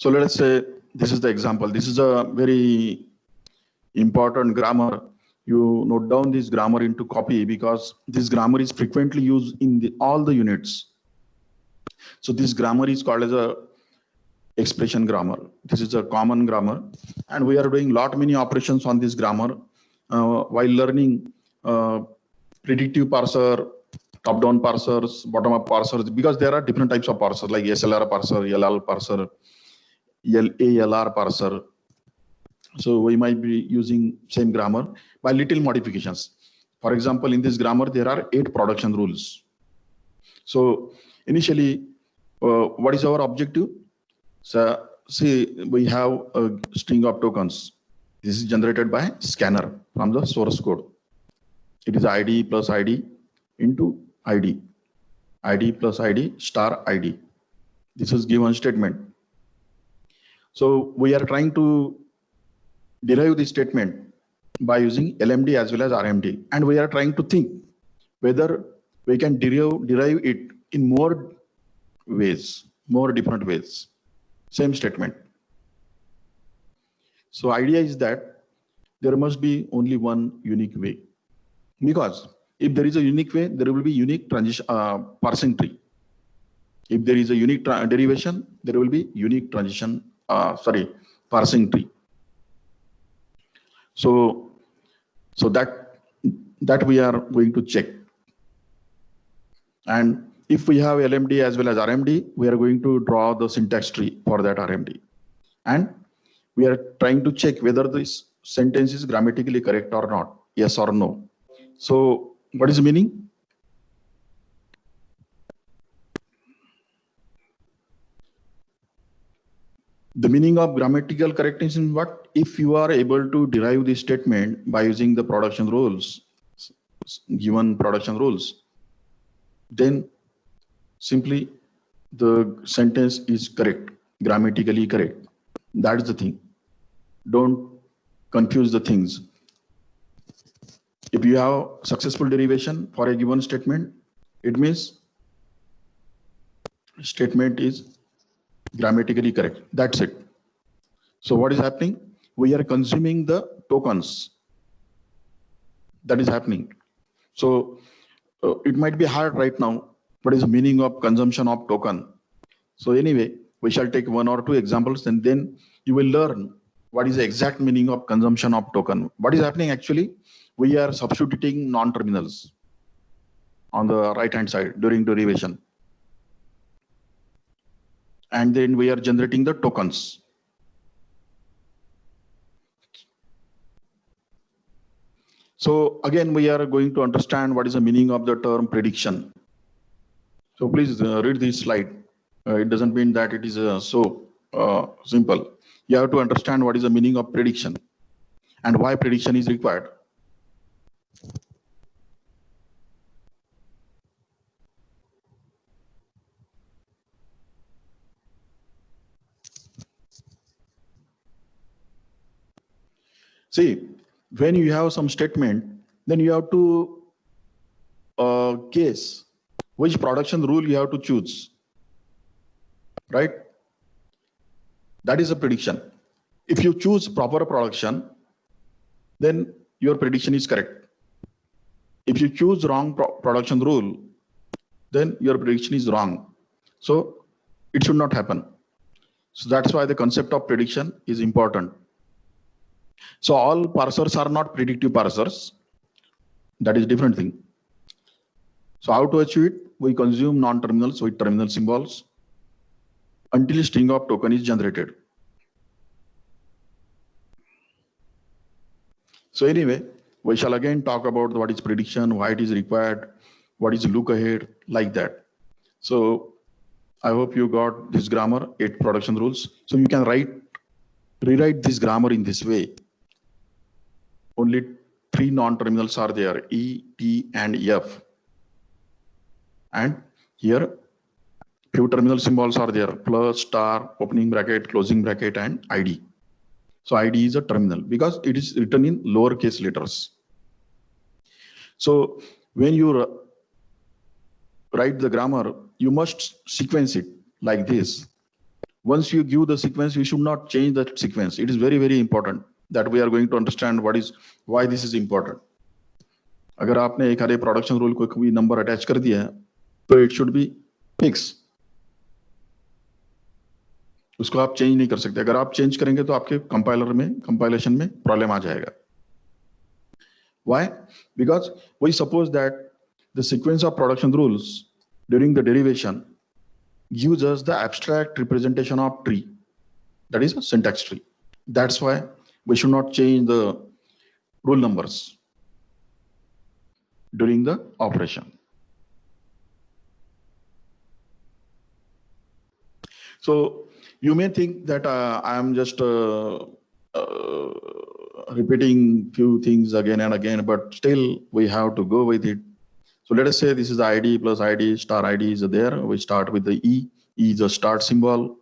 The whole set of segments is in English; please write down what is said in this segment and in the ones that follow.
So let us say this is the example. This is a very important grammar. You note down this grammar into copy because this grammar is frequently used in all the units. So this grammar is called as a expression grammar. This is a common grammar, and we are doing many operations on this grammar while learning predictive parser, top-down parsers, bottom-up parsers, because there are different types of parsers like SLR parser, LL parser, LALR parser. So we might be using same grammar by little modifications. For example, in this grammar, there are 8 production rules. So initially, what is our objective? So see, we have a string of tokens. This is generated by scanner from the source code. It is ID plus ID into ID. ID plus ID star ID. This is given statement. So we are trying to derive this statement by using LMD as well as RMD. And we are trying to think whether we can derive it in more ways, more different ways. Same statement. So idea is that there must be only one unique way, because if there is a unique way, there will be unique transition parsing tree. If there is a unique derivation, there will be unique parsing tree. So that we are going to check. And if we have LMD as well as RMD, we are going to draw the syntax tree for that RMD. And we are trying to check whether this sentence is grammatically correct or not, yes or no. So what is the meaning? The meaning of grammatical correctness is what? If you are able to derive this statement by using the production rules, given production rules, then simply the sentence is correct, grammatically correct. That's the thing. Don't confuse the things. If you have successful derivation for a given statement, it means statement is grammatically correct. That's it. So what is happening? We are consuming the tokens. That is happening. So it might be hard right now. What is the meaning of consumption of token? So anyway, we shall take 1 or 2 examples, and then you will learn what is the exact meaning of consumption of token. What is happening actually? We are substituting non-terminals on the right-hand side during derivation. And then we are generating the tokens. So again, we are going to understand what is the meaning of the term prediction. So please read this slide. It doesn't mean that it is so simple. You have to understand what is the meaning of prediction and why prediction is required. See, when you have some statement, then you have to guess which production rule you have to choose, right? That is a prediction. If you choose proper production, then your prediction is correct. If you choose wrong production rule, then your prediction is wrong. So it should not happen. So that's why the concept of prediction is important. So all parsers are not predictive parsers. That is a different thing. So how to achieve it? We consume non-terminals with terminal symbols until a string of token is generated. So anyway, we shall again talk about what is prediction, why it is required, what is look ahead, like that. So I hope you got this grammar, 8 production rules. So you can rewrite this grammar in this way. Only 3 non-terminals are there, E, T, and F. And here, few terminal symbols are there, plus, star, opening bracket, closing bracket, and ID. So ID is a terminal because it is written in lowercase letters. So when you write the grammar, you must sequence it like this. Once you give the sequence, you should not change that sequence. It is very, very important that we are going to understand why this is important. अगर आपने एक हरे production rule को कोई number attach कर दिया है, तो it should be fix. उसको आप चेंज नहीं कर सकते. अगर आप चेंज करेंगे तो आपके कंपाइलेशन में प्रॉब्लम आ जाएगा. Why? Because we suppose that the sequence of production rules during the derivation gives us the abstract representation of tree, that is a syntax tree. That's why we should not change the rule numbers during the operation. So you may think that I am just repeating few things again and again, but still we have to go with it. So let us say this is ID plus ID, star ID is there. We start with the E. E is a start symbol.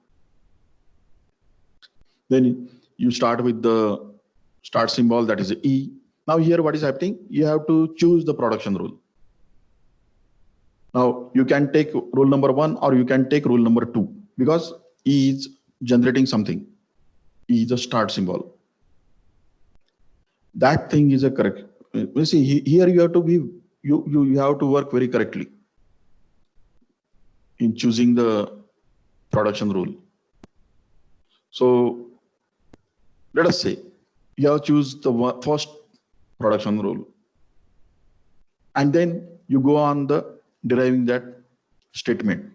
Then you start with the start symbol, that is E. Now here what is happening? You have to choose the production rule. Now you can take rule number 1 or you can take rule number 2 because E is generating something. E is a start symbol. That thing is a correct. You see, here you have to be, you have to work very correctly in choosing the production rule. So let us say you have to choose the first production rule, and then you go on the deriving that statement.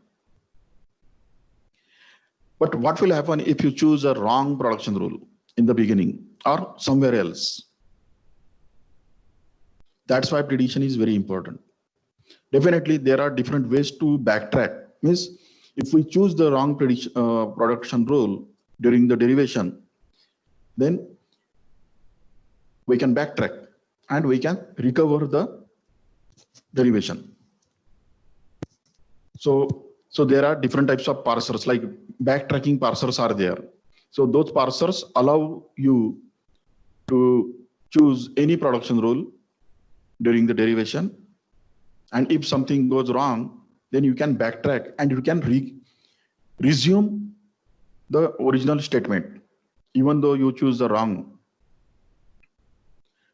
But what will happen if you choose a wrong production rule in the beginning or somewhere else? That's why prediction is very important. Definitely, there are different ways to backtrack. Means, if we choose the wrong production rule during the derivation, then we can backtrack and we can recover the derivation. So there are different types of parsers, like backtracking parsers are there. So those parsers allow you to choose any production rule during the derivation. And if something goes wrong, then you can backtrack and you can resume the original statement, even though you choose the wrong.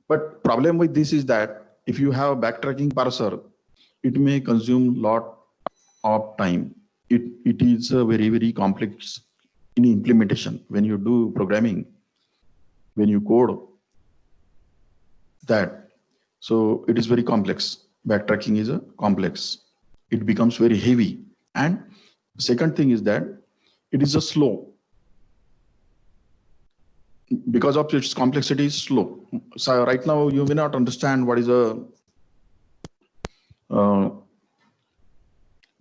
But problem with this is that if you have a backtracking parser, it may consume lot of time. It is a very, very complex in implementation. When you do programming, when you code that, so it is very complex. Backtracking is a complex. It becomes very heavy. And second thing is that it is a slow. Because of its complexity is slow. So right now you may not understand what is a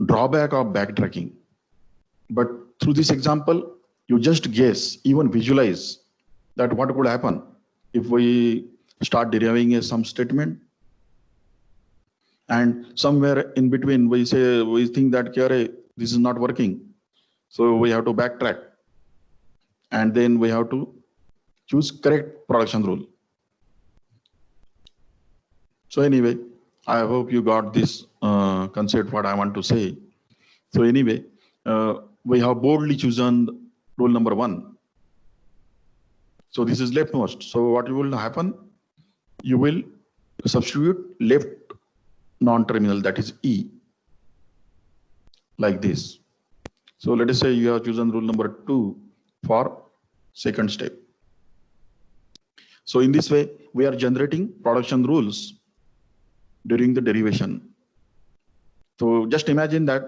drawback of backtracking. But through this example, you just guess, even visualize that what would happen if we start deriving some statement, and somewhere in between we think that this is not working, so we have to backtrack, and then we have to choose correct production rule. So anyway, I hope you got this concept what I want to say. So anyway, we have boldly chosen rule number 1. So this is leftmost. So what will happen? You will substitute left non-terminal, that is E, like this. So let us say you have chosen rule number 2 for second step. So in this way, we are generating production rules during the derivation. So just imagine that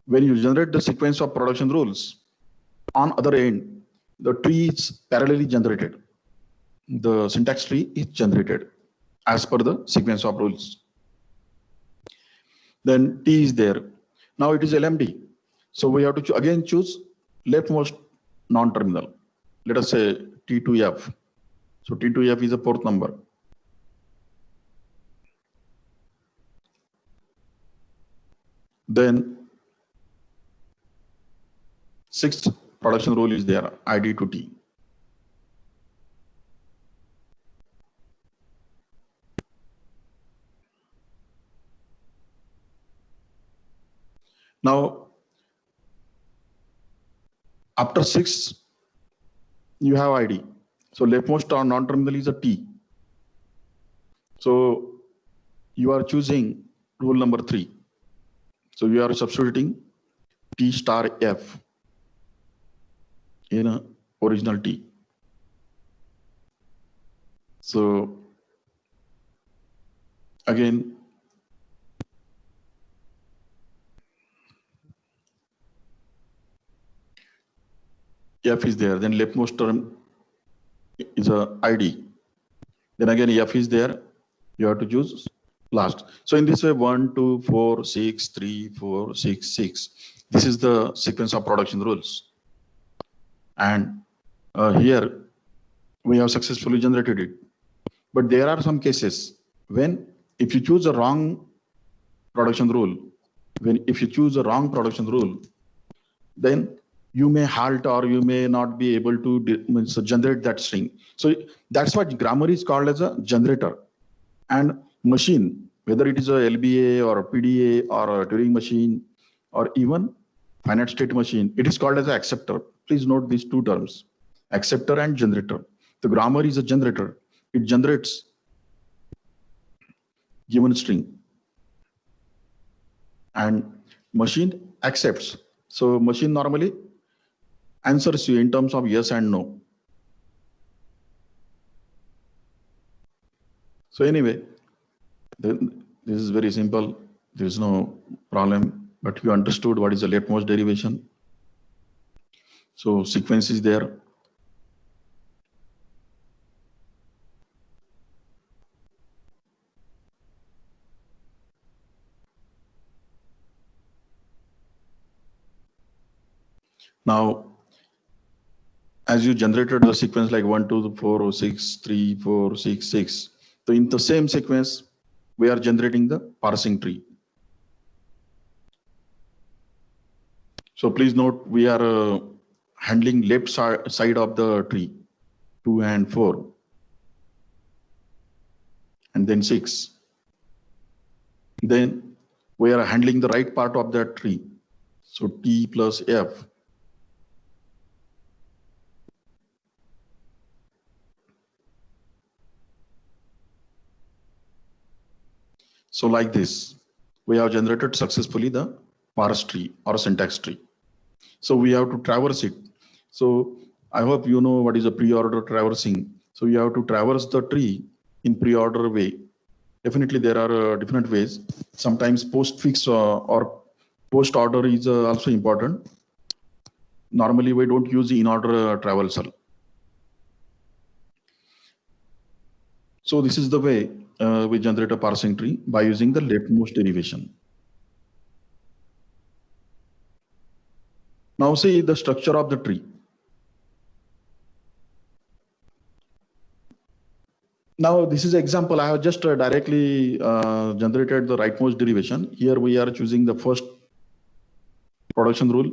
when you generate the sequence of production rules, on other end, the tree is parallelly generated. The syntax tree is generated as per the sequence of rules. Then T is there. Now it is LMD. So we have to again choose leftmost non-terminal. Let us say T2F. So T2F is a port number. Then sixth production rule is there, ID to T. Now, After 6, you have ID. So leftmost or non-terminal is a T. So you are choosing rule number 3. So you are substituting T star F in a original T. So again, F is there, then leftmost term is a ID. Then again, F is there, you have to choose last. So in this way, 1, 2, 4, 6, 3, 4, 6, 6. This is the sequence of production rules. And here we have successfully generated it. But there are some cases when if you choose a wrong production rule, if you choose a wrong production rule, then you may halt or you may not be able to generate that string. So that's what grammar is called as a generator. And machine, whether it is a LBA or a PDA or a Turing machine or even finite state machine, it is called as an acceptor. Please note these two terms, acceptor and generator. The grammar is a generator. It generates given string and machine accepts. So machine normally answers you in terms of yes and no. So anyway, this is very simple. There is no problem, but you understood what is the leftmost derivation. So sequence is there. Now, as you generated the sequence like 1, 2, 4, 6, 3, 4, 6, 6. So in the same sequence, we are generating the parsing tree. So please note, we are handling left side of the tree, 2 and 4, and then 6. Then we are handling the right part of that tree. So T plus F. So like this, we have generated successfully the parse tree or syntax tree. So we have to traverse it. So I hope you know what is a pre-order traversing. So you have to traverse the tree in pre-order way. Definitely there are different ways. Sometimes postfix or post order is also important. Normally we don't use in order traversal. So this is the way we generate a parsing tree by using the leftmost derivation. Now see the structure of the tree. Now this is example. I have just directly generated the rightmost derivation. Here we are choosing the first production rule.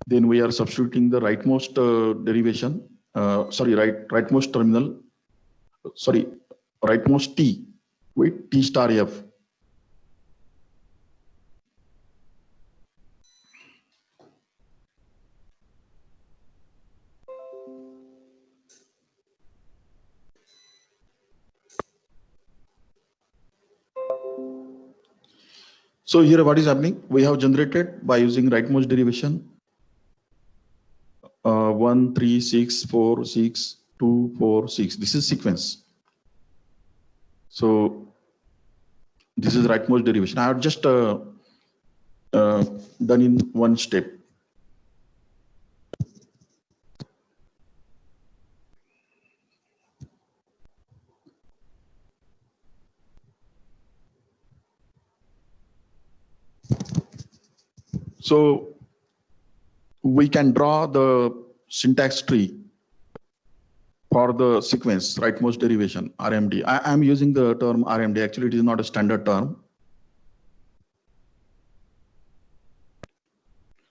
Then we are substituting the rightmost derivation. Rightmost terminal. Sorry, rightmost T with T star F. So here what is happening? We have generated by using rightmost derivation 1, 3, 6, 4, 6, 2, 4, 6. This is sequence. So this is rightmost derivation. I have just done in one step. So we can draw the syntax tree for the sequence, rightmost derivation, RMD. I am using the term RMD. Actually, it is not a standard term.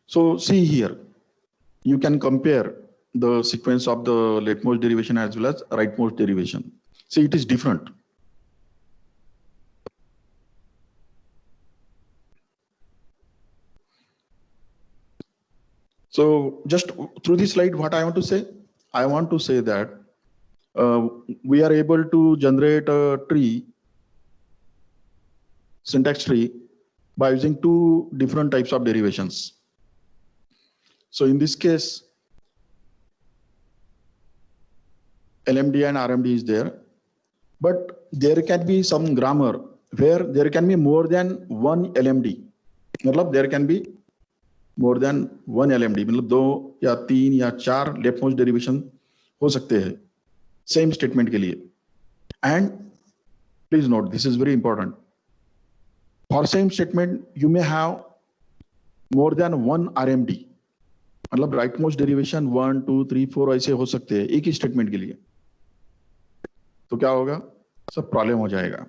So see here, you can compare the sequence of the leftmost derivation as well as rightmost derivation. See, it is different. So just through this slide, what I want to say? I want to say that we are able to generate a tree, syntax tree, by using two different types of derivations. So in this case, LMD and RMD is there, but there can be some grammar where there can be more than one LMD. मतलब there can be more than one LMD. मतलब दो या तीन या चार left most derivation हो सकते हैं सेम स्टेटमेंट के लिए. And please note, this is very important. For same statement, you may have more than one RMD. मतलब राइट मोस्ट डेरिवेशन 1 2 3 4 ऐसे हो सकते हैं एक ही स्टेटमेंट के लिए. तो क्या होगा? सब प्रॉब्लम हो जाएगा.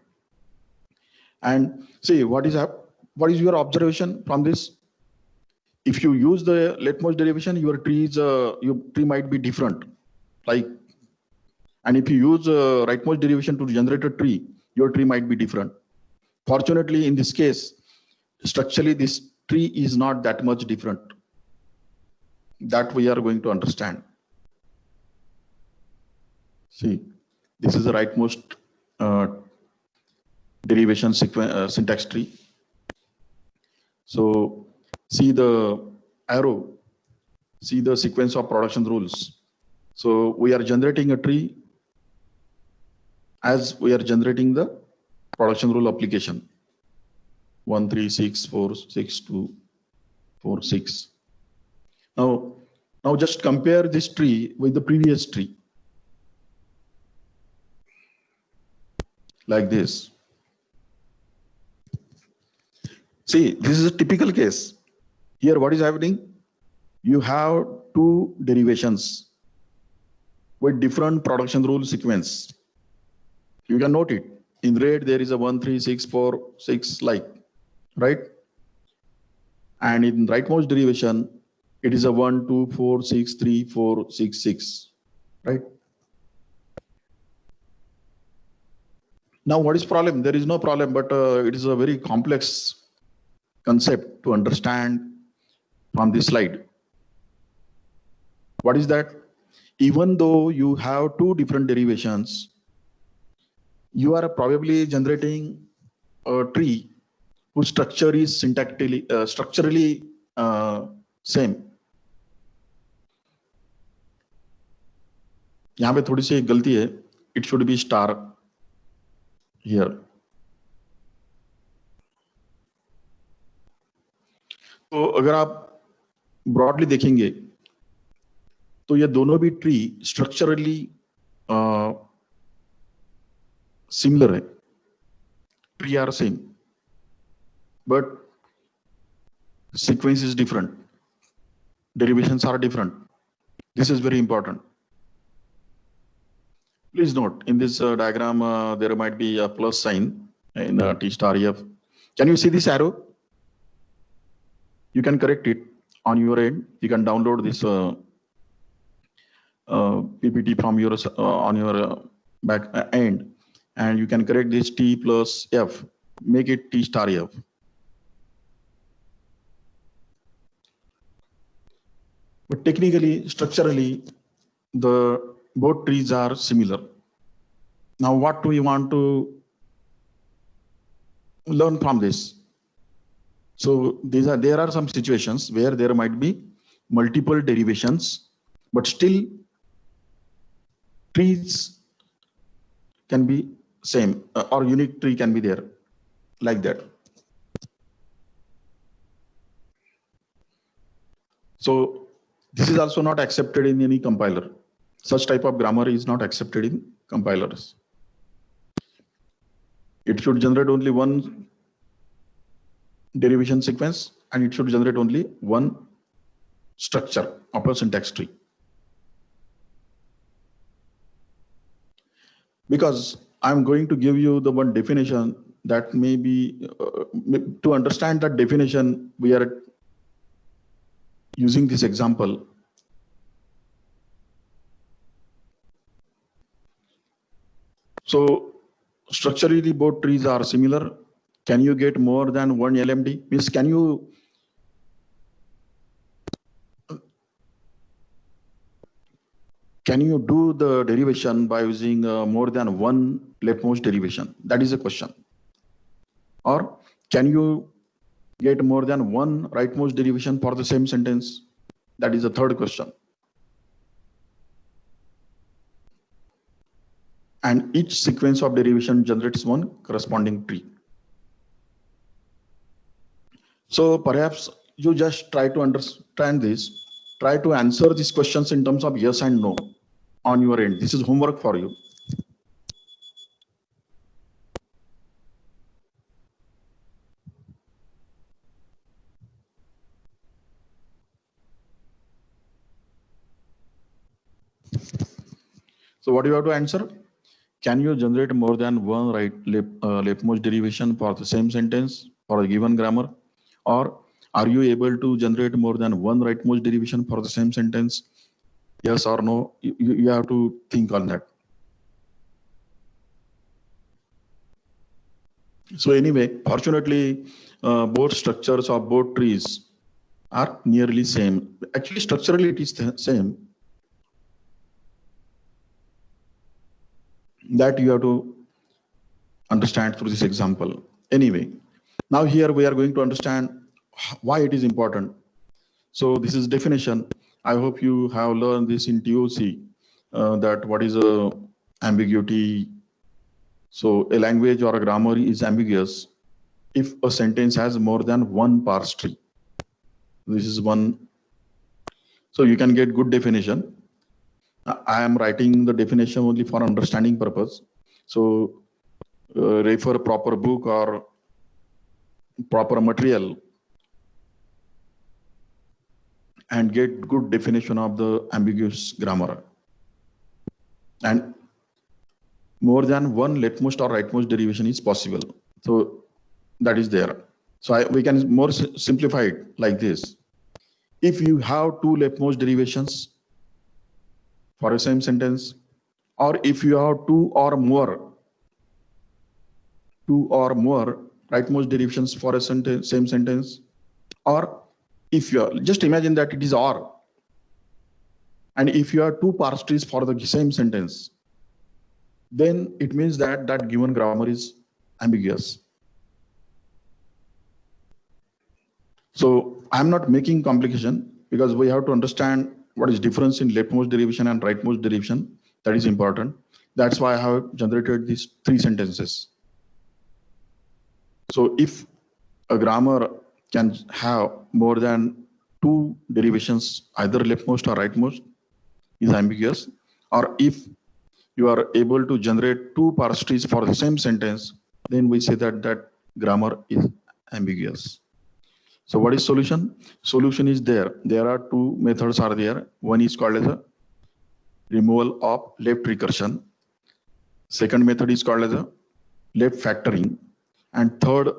And see, what is your observation from this? If you use the leftmost derivation, your tree might be different. Like, and if you use rightmost derivation to generate a tree, your tree might be different. Fortunately, in this case, structurally, this tree is not that much different. That we are going to understand. See, this is the rightmost derivation syntax tree. So see the arrow, see the sequence of production rules. So we are generating a tree as we are generating the production rule application. 1 3 6 4 6 2 4 6. Now just compare this tree with the previous tree. Like this. See, this is a typical case. Here, what is happening? You have two derivations with different production rule sequence. You can note it. In red, there is a 1 3 6 4 6 like, right? And in rightmost derivation, it is a 1 2 4 6 3 4 6 6, right? Now, what is problem? There is no problem, but it is a very complex concept to understand from this slide. What is that? Even though you have two different derivations, you are probably generating a tree whose structure is structurally same. यहाँ पे थोड़ी सी गलती है. It should be star here. तो अगर आप broadly देखेंगे तो ये दोनों भी ट्री स्ट्रक्चरली सिमिलर है. Tree are same but sequence is different, derivations are different. This is very important. Please note, in this diagram, there might be a plus sign in T star EF. Can you see this arrow? You can correct it on your end. You can download this PPT from your on your back end, and you can correct this T plus F, make it T star F. But technically, structurally, the both trees are similar. Now, what do we want to learn from this? So there are some situations where there might be multiple derivations, but still trees can be same, or unique tree can be there, like that. So this is also not accepted in any compiler. Such type of grammar is not accepted in compilers. It should generate only one derivation sequence, and it should generate only one structure of a syntax tree. Because I'm going to give you the one definition that may be, to understand that definition, we are using this example. So structurally, both trees are similar. Can you get more than one LMD? Means, can you can you do the derivation by using more than one leftmost derivation? That is a question. Or can you get more than one rightmost derivation for the same sentence? That is the third question. And each sequence of derivation generates one corresponding tree. So perhaps you just try to understand this, try to answer these questions in terms of yes and no on your end. This is homework for you. So what do you have to answer? Can you generate more than one leftmost derivation for the same sentence for a given grammar? Or are you able to generate more than one rightmost derivation for the same sentence? Yes or no? You have to think on that. So anyway, fortunately, both structures of both trees are nearly same. Actually, structurally it is the same. That you have to understand through this example. Anyway, now here we are going to understand why it is important. So this is definition. I hope you have learned this in TOC, that what is a ambiguity. So a language or a grammar is ambiguous if a sentence has more than one parse tree. This is one. So you can get good definition. I am writing the definition only for understanding purpose. So refer proper book or proper material and get good definition of the ambiguous grammar. And more than one leftmost or rightmost derivation is possible. So that is there. So we can more simplify it like this. If you have two leftmost derivations for a same sentence, or if you have two or more rightmost derivations for a same sentence, or if you are, just imagine that it is or, and if you have two parse trees for the same sentence, then it means that that given grammar is ambiguous. So I'm not making complication because we have to understand what is difference in leftmost derivation and rightmost derivation. That is important. That's why I have generated these three sentences. So if a grammar can have more than two derivations, either leftmost or rightmost, is ambiguous. Or if you are able to generate two parse trees for the same sentence, then we say that that grammar is ambiguous. So what is solution? Solution is there. There are two methods are there. One is called as a removal of left recursion. Second method is called as a left factoring. And third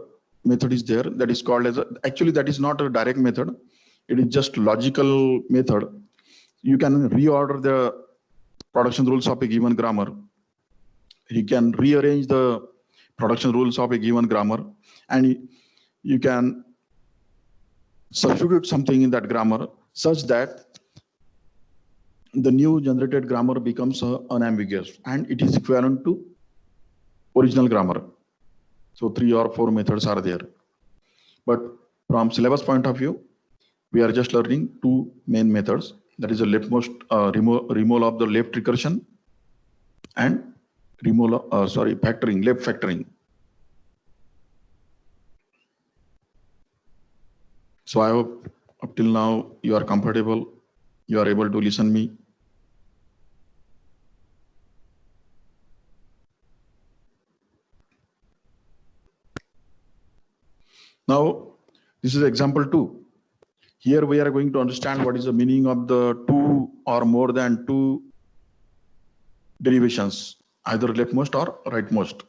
method is there that is called as a, actually that is not a direct method. It is just logical method. You can reorder the production rules of a given grammar. You can rearrange the production rules of a given grammar, and you can substitute something in that grammar such that the new generated grammar becomes unambiguous and it is equivalent to original grammar. So 3 or 4 methods are there. But from syllabus point of view, we are just learning two main methods. That is a leftmost removal of the left recursion and factoring, left factoring. So I hope up till now you are comfortable, you are able to listen me. Now, this is example 2. Here we are going to understand what is the meaning of the two or more than two derivations, either leftmost or rightmost.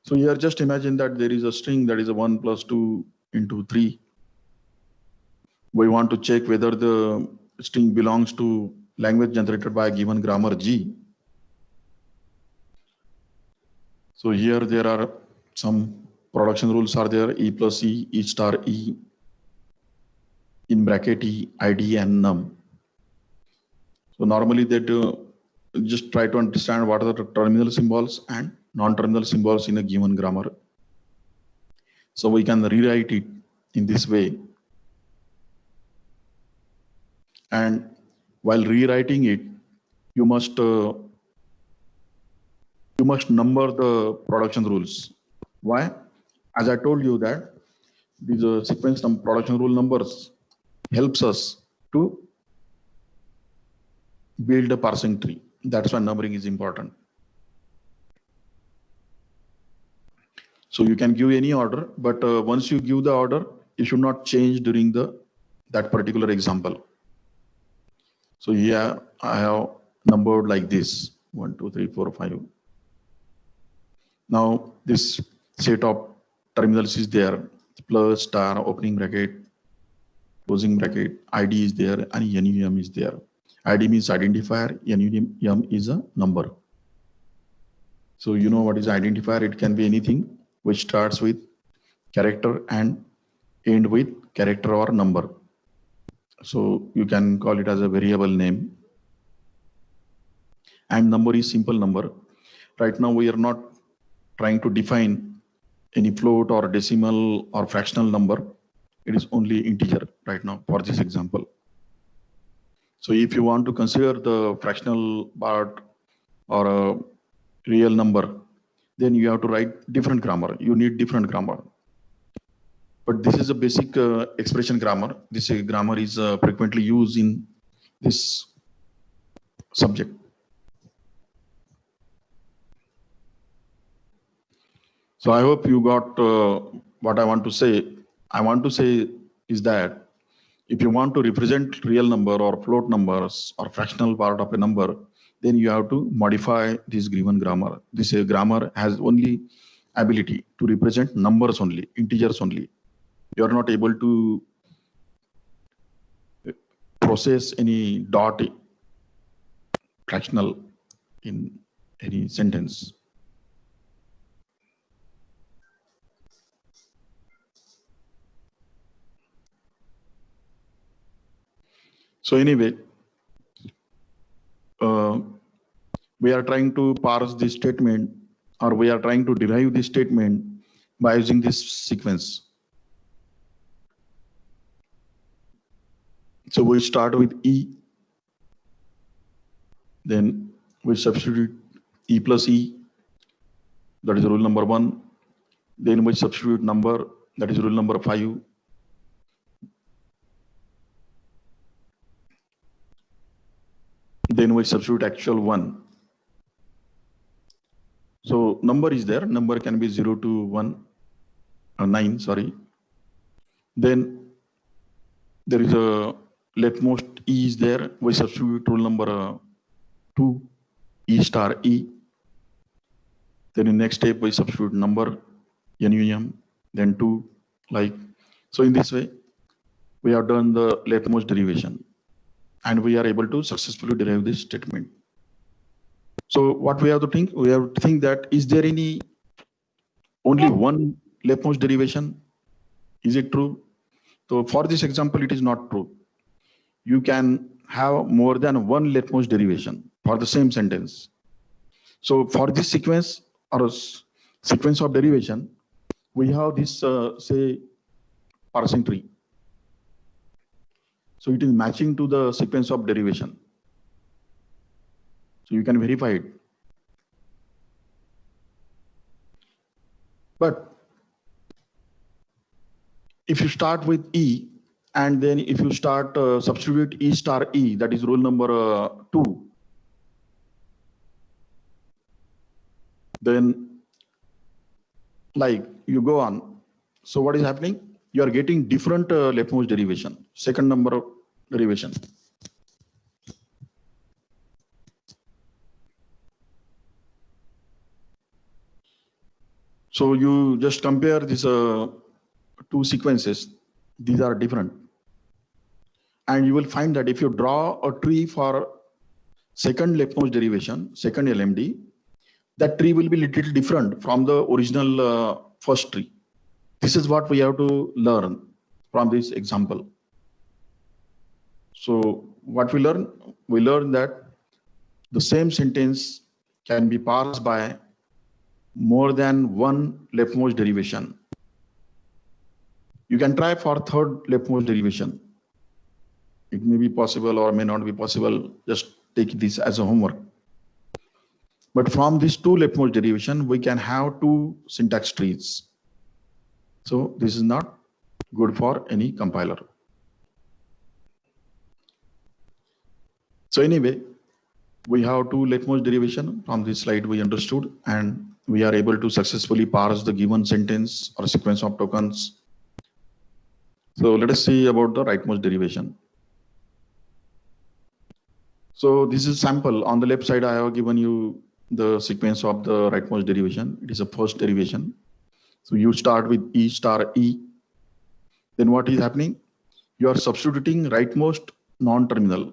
So here just imagine that there is a string that is a 1 plus 2 into 3. We want to check whether the string belongs to language generated by a given grammar G. So here there are some production rules are there, E plus E, E star E, in bracket E, ID and num. So normally that just try to understand what are the terminal symbols and non-terminal symbols in a given grammar. So we can rewrite it in this way. And while rewriting it, you must number the production rules. Why? As I told you that these sequence production rule numbers helps us to build a parsing tree. That's why numbering is important. So you can give any order, but once you give the order, you should not change during that particular example. So here I have numbered like this: 1, 2, 3, 4, 5. Now this set of terminals is there: plus, star, opening bracket, closing bracket, ID is there, and NUM is there. ID means identifier, NUM is a number. So you know what is identifier? It can be anything which starts with character and end with character or number. So you can call it as a variable name. And number is simple number. Right now we are not trying to define any float or decimal or fractional number. It is only integer right now for this example. So if you want to consider the fractional part or a real number, then you have to write different grammar. You need different grammar. But this is a basic expression grammar. This grammar is frequently used in this subject. So I hope you got what I want to say. I want to say is that if you want to represent real number or float numbers or fractional part of a number, then you have to modify this given grammar. This grammar has only ability to represent numbers only, integers only. You are not able to process any dot fractional in any sentence. So anyway, we are trying to parse this statement, or we are trying to derive this statement by using this sequence. So we start with E, then we substitute E plus E, that is rule number 1. Then we substitute number, that is rule number 5. Then we substitute actual 1. So number is there, number can be 0 to 1, 9, sorry. Then there is a leftmost E is there, we substitute rule number 2, E star E. Then in next step, we substitute number, NUM, then 2, like. So in this way, we have done the leftmost derivation and we are able to successfully derive this statement. So what we have to think? We have to think that is there any only one leftmost derivation? Is it true? So for this example, it is not true. You can have more than one leftmost derivation for the same sentence. So for this sequence or sequence of derivation, we have this say parsing tree. So it is matching to the sequence of derivation. So you can verify it. But if you start with E, and then if you start substitute E star E, that is rule number 2, then like you go on. So what is happening? You are getting different leftmost derivation, second number of derivation. So you just compare these two sequences. These are different. And you will find that if you draw a tree for second leftmost derivation, second LMD, that tree will be little different from the original first tree. This is what we have to learn from this example. So what we learn? We learn that the same sentence can be parsed by more than one leftmost derivation. You can try for third leftmost derivation. It may be possible or may not be possible. Just take this as a homework. But from these two leftmost derivation, we can have two syntax trees. So this is not good for any compiler. So anyway, we have two leftmost derivation. From this slide we understood, and we are able to successfully parse the given sentence or sequence of tokens. So let us see about the rightmost derivation. So this is sample. On the left side, I have given you the sequence of the rightmost derivation. It is a first derivation. So you start with E star E. Then what is happening? You are substituting rightmost non-terminal.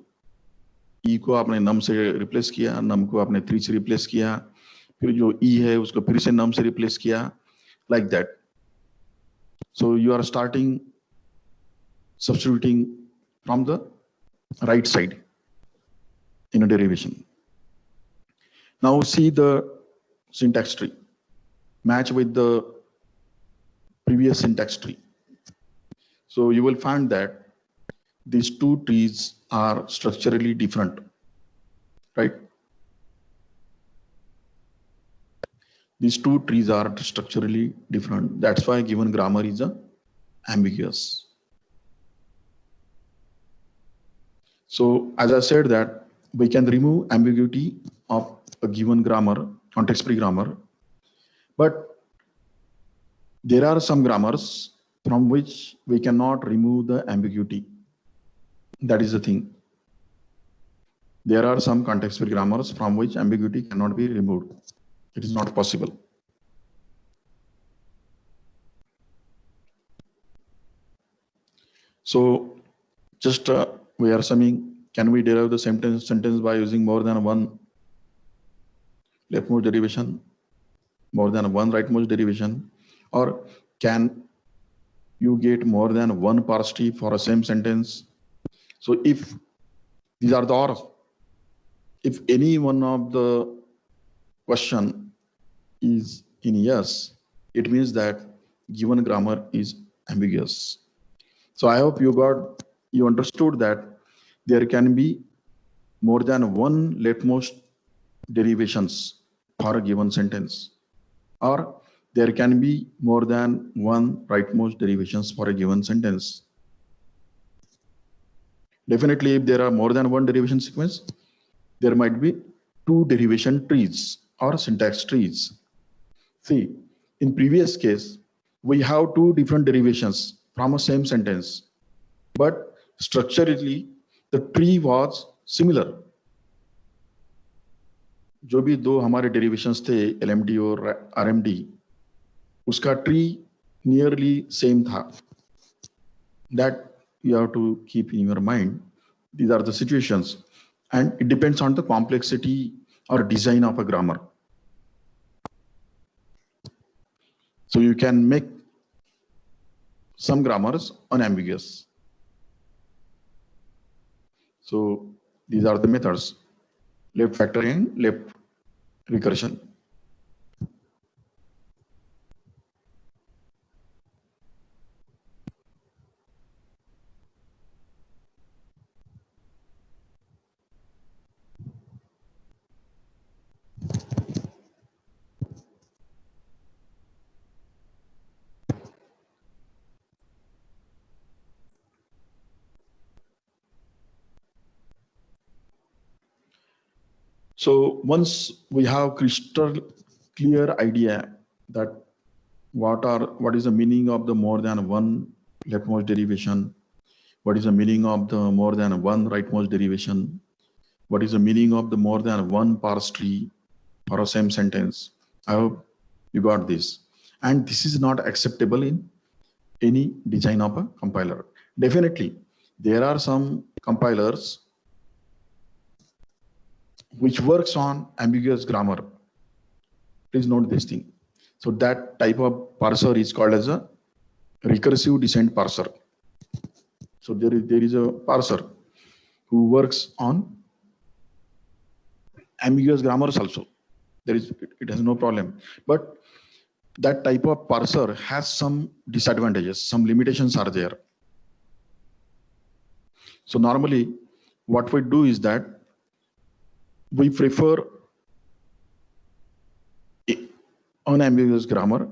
E को आपने num से replace किया, num को आपने 3 से replace किया, फिर जो E है उसको फिर से num से replace किया, like that. So you are starting substituting from the right side in a derivation. Now see the syntax tree, match with the previous syntax tree. So you will find that these two trees are structurally different, right? These two trees are structurally different. That's why given grammar is ambiguous. So as I said that we can remove ambiguity of a given grammar, context-free grammar, but there are some grammars from which we cannot remove the ambiguity. That is the thing. There are some context-free grammars from which ambiguity cannot be removed. It is not possible. So just we are summing, can we derive the sentence by using more than one leftmost derivation, more than one rightmost derivation, or can you get more than one parse tree for a same sentence? So if these are the or, if any one of the question is in yes, it means that given grammar is ambiguous. So I hope you understood that there can be more than one leftmost derivations for a given sentence, or there can be more than one rightmost derivations for a given sentence. Definitely, if there are more than one derivation sequence, there might be two derivation trees or syntax trees. See, in previous case, we have two different derivations from a same sentence, but structurally, the tree was similar. जो भी दो हमारे derivations थे, LMD और RMD, उसका tree nearly same था. That you have to keep in your mind. These are the situations, and it depends on the complexity or design of a grammar. So you can make some grammars unambiguous. So these are the methods: left factoring, left recursion. So once we have crystal clear idea that what is the meaning of the more than one leftmost derivation, what is the meaning of the more than one rightmost derivation, what is the meaning of the more than one parse tree for a same sentence, I hope you got this. And this is not acceptable in any design of a compiler. Definitely, there are some compilers which works on ambiguous grammar. Please note this thing. So that type of parser is called as a recursive descent parser. So there is a parser who works on ambiguous grammars also. It has no problem. But that type of parser has some disadvantages, some limitations are there. So normally what we do is that we prefer unambiguous grammar.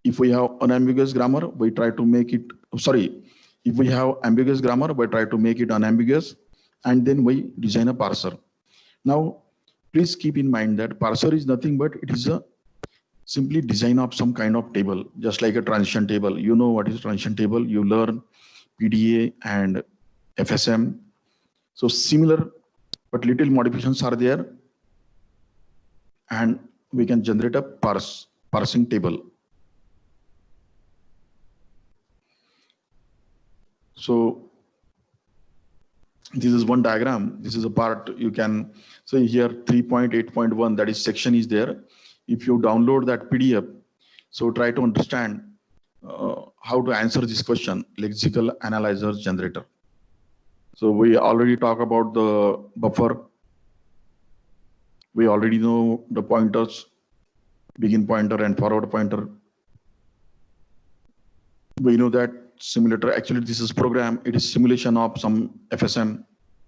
If we have unambiguous grammar, we try to make it, if we have ambiguous grammar, we try to make it unambiguous, and then we design a parser. Now, please keep in mind that parser is nothing but it is a simply design of some kind of table, just like a transition table. You know what is a transition table? You learn PDA and FSM. So similar, but little modifications are there, and we can generate a parsing table. So this is one diagram. This is a part you can see here. 3.8.1, that is section is there. If you download that PDF, so try to understand how to answer this question, lexical analyzer generator. So we already talked about the buffer. We already know the pointers, begin pointer and forward pointer. We know that simulator, actually this is program, it is simulation of some FSM,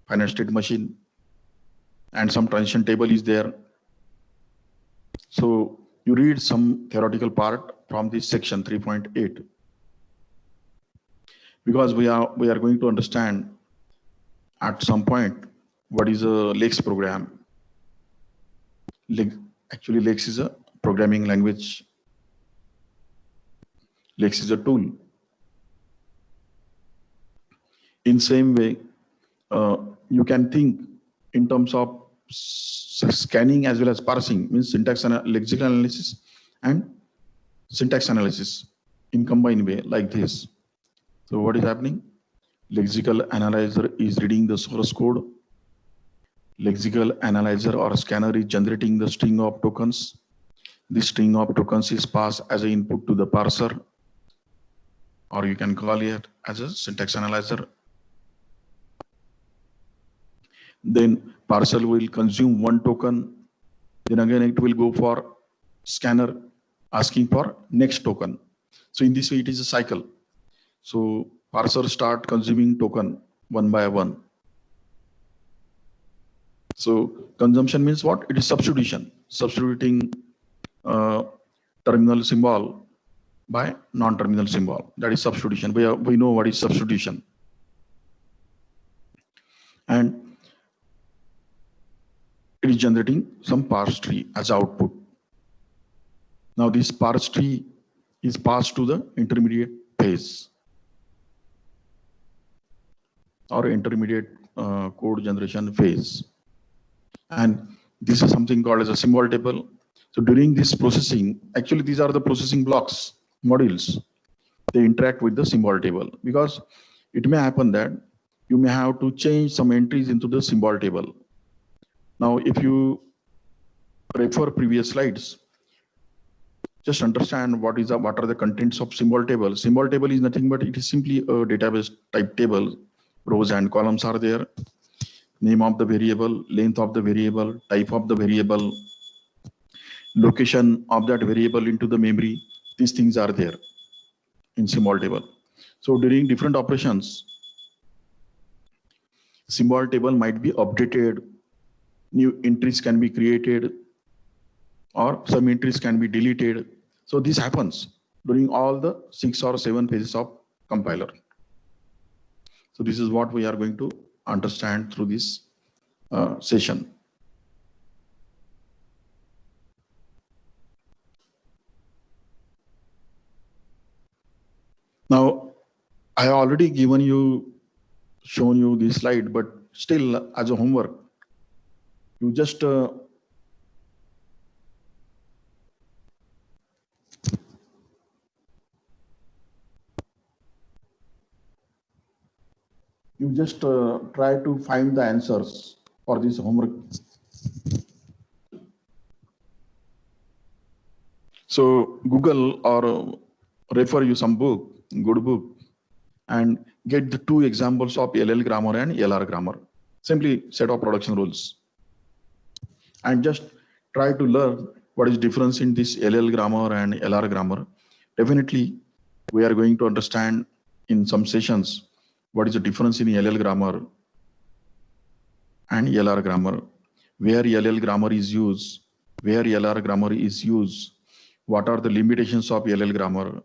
finite state machine, and some transition table is there. So you read some theoretical part from this section 3.8, because we are going to understand at some point what is a LEX program. Actually LEX is a programming language. LEX is a tool. In same way, you can think in terms of scanning as well as parsing, means lexical analysis and syntax analysis in combined way like this. So what is happening? Lexical analyzer is reading the source code. Lexical analyzer or scanner is generating the string of tokens. This string of tokens is passed as an input to the parser, or you can call it as a syntax analyzer. Then parser will consume one token. Then again it will go for scanner asking for next token. So in this way it is a cycle. So parser start consuming token one by one. So consumption means what? It is substitution, substituting terminal symbol by non-terminal symbol. That is substitution. We know what is substitution. And it is generating some parse tree as output. Now this parse tree is passed to the intermediate phase or intermediate code generation phase. And this is something called as a symbol table. So during this processing, actually these are the processing blocks, modules. They interact with the symbol table, because it may happen that you may have to change some entries into the symbol table. Now, if you refer previous slides, just understand what are the contents of symbol table. Symbol table is nothing but it is simply a database type table. Rows and columns are there. Name of the variable, length of the variable, type of the variable, location of that variable into the memory. These things are there in symbol table. So during different operations, symbol table might be updated, new entries can be created, or some entries can be deleted. So this happens during all the 6 or 7 phases of compiler. So this is what we are going to understand through this session. Now, I have already shown you this slide, but still as a homework, you just try to find the answers for this homework. So Google or refer you some book, good book, and get the 2 examples of LL grammar and LR grammar. Simply set of production rules. and just try to learn what is difference in this LL grammar and LR grammar. Definitely, we are going to understand in some sessions what is the difference in LL grammar and LR grammar, where LL grammar is used, where LR grammar is used, what are the limitations of LL grammar,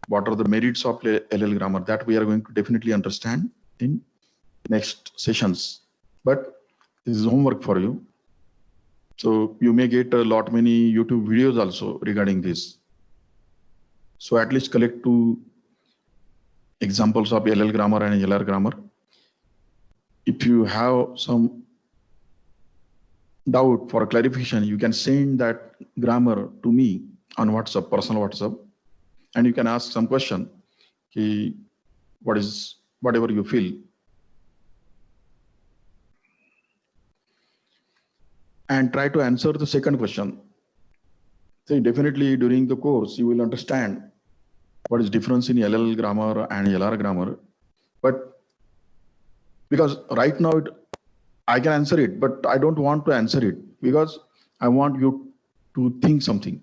what are the merits of LL grammar, that we are going to definitely understand in next sessions. But this is homework for you. So you may get a lot many YouTube videos also regarding this. So at least collect 2 examples of LL grammar and LR grammar. If you have some doubt for clarification, you can send that grammar to me on WhatsApp, personal WhatsApp, and you can ask some question. What is whatever you feel. And try to answer the second question. See, definitely during the course, you will understand what is difference in LL grammar and LR grammar. But because right now I can answer it, but I don't want to answer it because I want you to think something.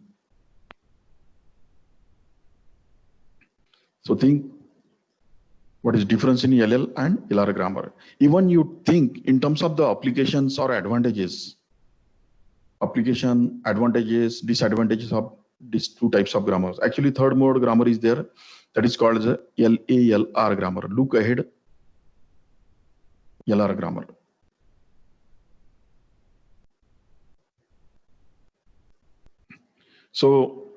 So think what is difference in LL and LR grammar. Even you think in terms of the applications or advantages, disadvantages of these 2 types of grammars. Actually, third mode grammar is there, that is called the LALR grammar. Look ahead, LR grammar. So